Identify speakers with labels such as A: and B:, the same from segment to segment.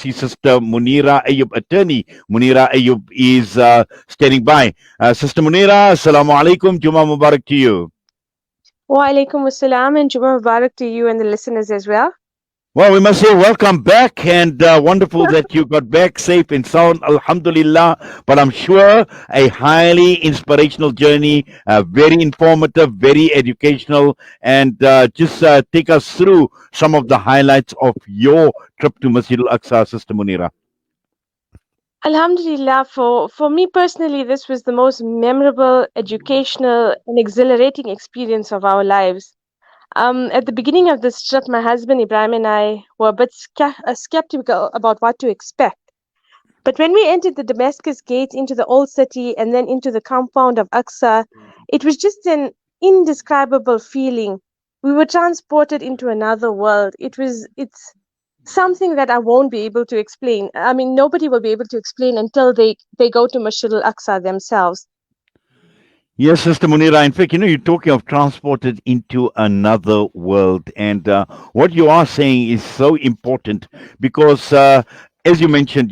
A: see Sister Munira Ayob, attorney. Munira Ayob is standing by. Sister Munira, Assalamu alaikum, Juma Mubarak to you.
B: Wa alaikum assalam and Juma Mubarak to you and the listeners as well.
A: Well, we must say welcome back and wonderful that you got back safe and sound, Alhamdulillah. But I'm sure a highly inspirational journey, very informative, very educational, and just take us through some of the highlights of your trip to Masjid Al-Aqsa, Sister Munira.
B: Alhamdulillah, for me personally, this was the most memorable, educational, and exhilarating experience of our lives. At the beginning of this trip, my husband Ibrahim and I were a bit skeptical about what to expect. But when we entered the Damascus gate into the old city and then into the compound of Aqsa, it was just an indescribable feeling. We were transported into another world. It's something that I won't be able to explain. I mean, nobody will be able to explain until they go to Masjid al-Aqsa themselves.
A: Yes, Sister Munira. In fact, you're talking of transported into another world. And what you are saying is so important because, as you mentioned,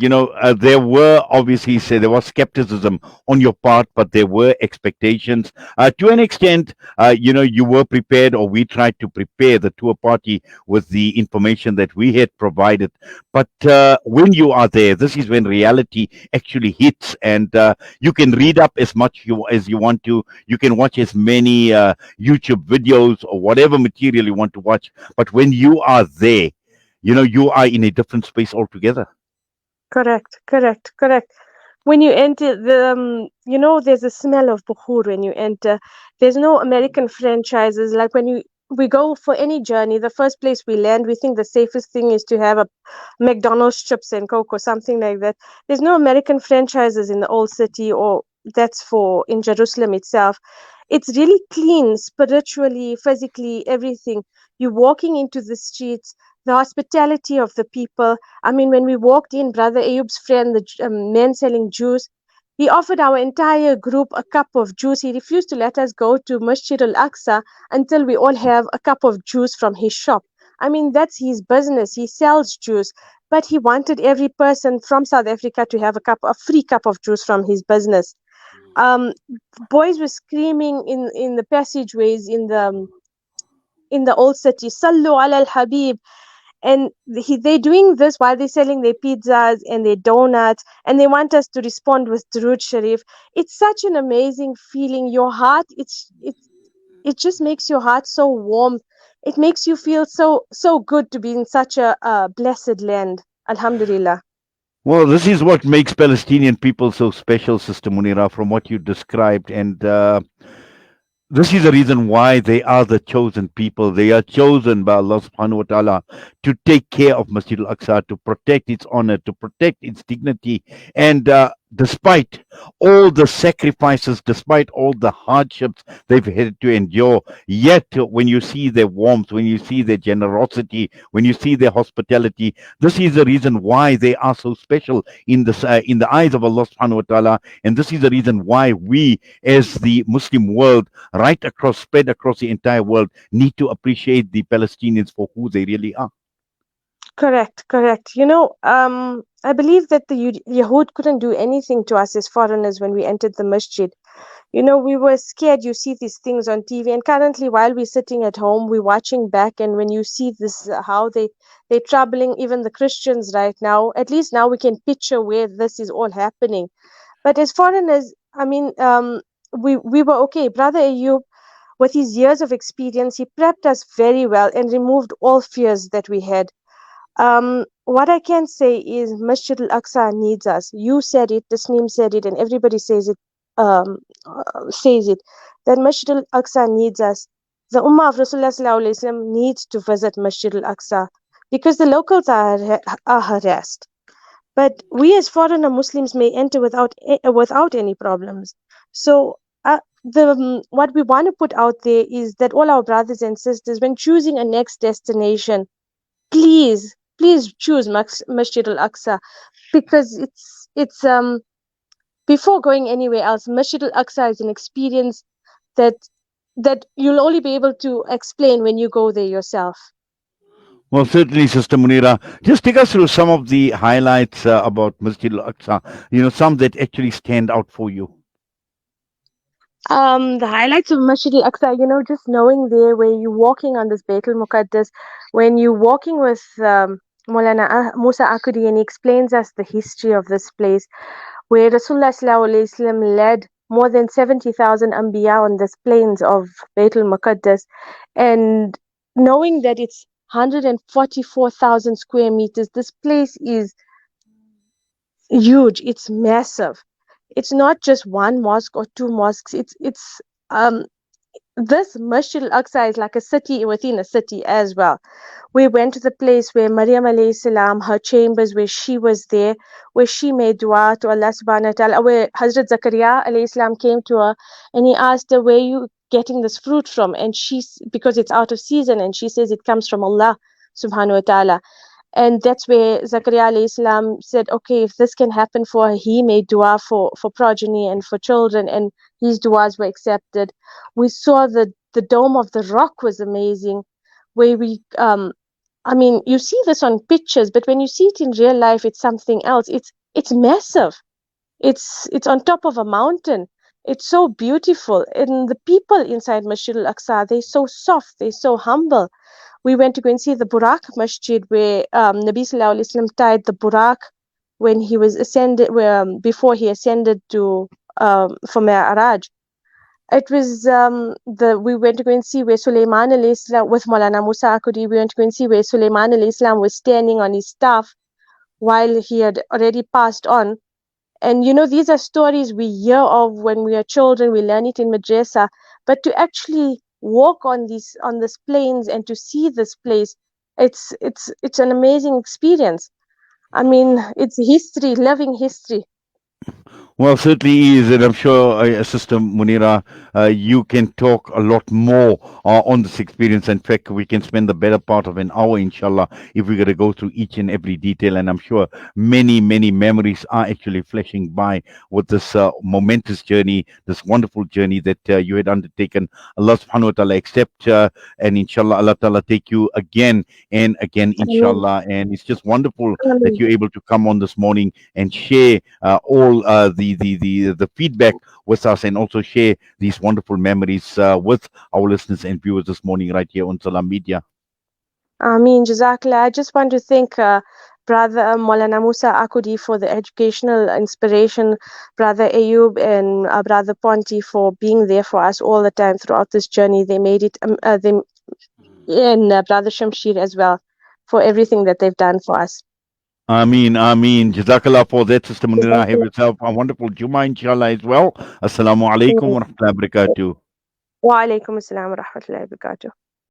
A: there were obviously, say, there was skepticism on your part, but there were expectations. To an extent, you were prepared, or we tried to prepare the tour party with the information that we had provided. But when you are there, this is when reality actually hits. And you can read up as much as you want to. You can watch as many YouTube videos or whatever material you want to watch. But when you are there, you are in a different space altogether.
B: Correct. When you enter there's a smell of bukhur when you enter. There's no American franchises. Like when we go for any journey, the first place we land, we think the safest thing is to have a McDonald's chips and Coke or something like that. There's no American franchises in the old city, or that's for in Jerusalem itself. It's really clean spiritually, physically, everything. You're walking into the streets, the hospitality of the people. I mean, when we walked in, Brother Ayub's friend, the man selling juice, he offered our entire group a cup of juice. He refused to let us go to Masjid Al-Aqsa until we all have a cup of juice from his shop. I mean, that's his business. He sells juice, but he wanted every person from South Africa to have a free cup of juice from his business. Um, Boys were screaming in the passageways in the old city, Sallu ala al-Habib. And they're doing this while they're selling their pizzas and their donuts, and they want us to respond with Durood Sharif. It's such an amazing feeling. Your heart, it just makes your heart so warm. It makes you feel so good to be in such a blessed land. Alhamdulillah.
A: Well, this is what makes Palestinian people so special, Sister Munira, from what you described. And this is the reason why they are the chosen people. They are chosen by Allah subhanahu wa ta'ala to take care of Masjid al-Aqsa, to protect its honor, to protect its dignity. And despite all the sacrifices, despite all the hardships they've had to endure, yet when you see their warmth, when you see their generosity, when you see their hospitality, this is the reason why they are so special in the eyes of Allah subhanahu wa ta'ala. And this is the reason why we, as the Muslim world, right across, spread across the entire world, need to appreciate the Palestinians for who they really are.
B: Correct. I believe that the Yahud couldn't do anything to us as foreigners when we entered the masjid. We were scared. You see these things on TV, and currently, while we're sitting at home, we're watching back, and when you see this, how they're troubling even the Christians right now. At least now we can picture where this is all happening. But as foreigners, I mean, we were okay. Brother Ayub, with his years of experience, he prepped us very well and removed all fears that we had. What I can say is Masjid Al-Aqsa needs us. You said it, Tasneem said it, and everybody says it, that Masjid Al-Aqsa needs us. The Ummah of Rasulullah Sallallahu Alaihi Wasallam needs to visit Masjid Al-Aqsa because the locals are harassed. But we as foreigner Muslims may enter without any problems. So what we want to put out there is that all our brothers and sisters, when choosing a next destination, please choose Masjid Al-Aqsa, because it's before going anywhere else, Masjid Al-Aqsa is an experience that you'll only be able to explain when you go there yourself.
A: Well, certainly, Sister Munira. Just take us through some of the highlights about Masjid Al-Aqsa, some that actually stand out for you.
B: The highlights of Masjid Al-Aqsa, just knowing there where you're walking on this Baitul Muqaddas, when you're walking with Maulana Musa Akudi, and he explains us the history of this place, where Rasulullah Sallallahu Alaihi Wasallam led more than 70,000 Anbiya on this plains of Baitul Muqaddas, and knowing that it's 144,000 square meters, this place is huge, it's massive. It's not just one mosque or two mosques. It's um this Masjid Al-Aqsa is like a city within a city as well. We went to the place where Maryam alayhi salam, her chambers, where she was there, where she made dua to Allah subhanahu wa ta'ala, where Hazrat Zakaria alayhi salam came to her and he asked her, where you getting this fruit from? And because it's out of season, and she says it comes from Allah subhanahu wa ta'ala. And that's where Zakaria alayhi salam said, okay, if this can happen for her, he made dua for progeny and for children, and his duas were accepted. We saw the dome of the rock was amazing, where I mean, you see this on pictures, but when you see it in real life, it's something else. It's massive. It's on top of a mountain. It's so beautiful. And the people inside Masjid Al-Aqsa, they're so soft, they're so humble. We went to go and see the Burak Masjid, where Nabi Sallallahu Alaihi Wasallam tied the Burak when he was ascended, before he ascended to for Mi'raj. It was the we went to go and see where Sulaiman alayhi salam with Maulana Musa Akudi. We went to go and see where Sulaiman alayhi salam was standing on his staff while he had already passed on. And these are stories we hear of when we are children. We learn it in madrasa, but to actually walk on this plains and to see this place, it's an amazing experience. I mean, it's history, living history.
A: Well, certainly is, and I'm sure, Sister Munira, you can talk a lot more on this experience. In fact, we can spend the better part of an hour, inshallah, if we're going to go through each and every detail. And I'm sure many, many memories are actually flashing by with this momentous journey, this wonderful journey that you had undertaken. Allah subhanahu wa ta'ala accept, and inshallah, Allah ta'ala take you again and again,
B: Amen.
A: inshallah. And it's just wonderful that
B: Amen.
A: you're able to come on this morning and share all the feedback with us, and also share these wonderful memories with our listeners and viewers this morning right here on Salam Media.
B: Ameen, Jazakallah. I just want to thank Brother Maulana Musa Akudi for the educational inspiration, Brother Ayub and Brother Ponti for being there for us all the time throughout this journey. They made it, and Brother Shamshir as well, for everything that they've done for us.
A: Ameen, Ameen. Jazakallah for that, Sister Munira. Have
B: Jazakallah.
A: yourself a wonderful Jummah, inshallah, as well. Assalamu alaikum wa rahmatullahi wa barakatuh.
B: Wa alaikum assalam wa rahmatullahi wa barakatuh.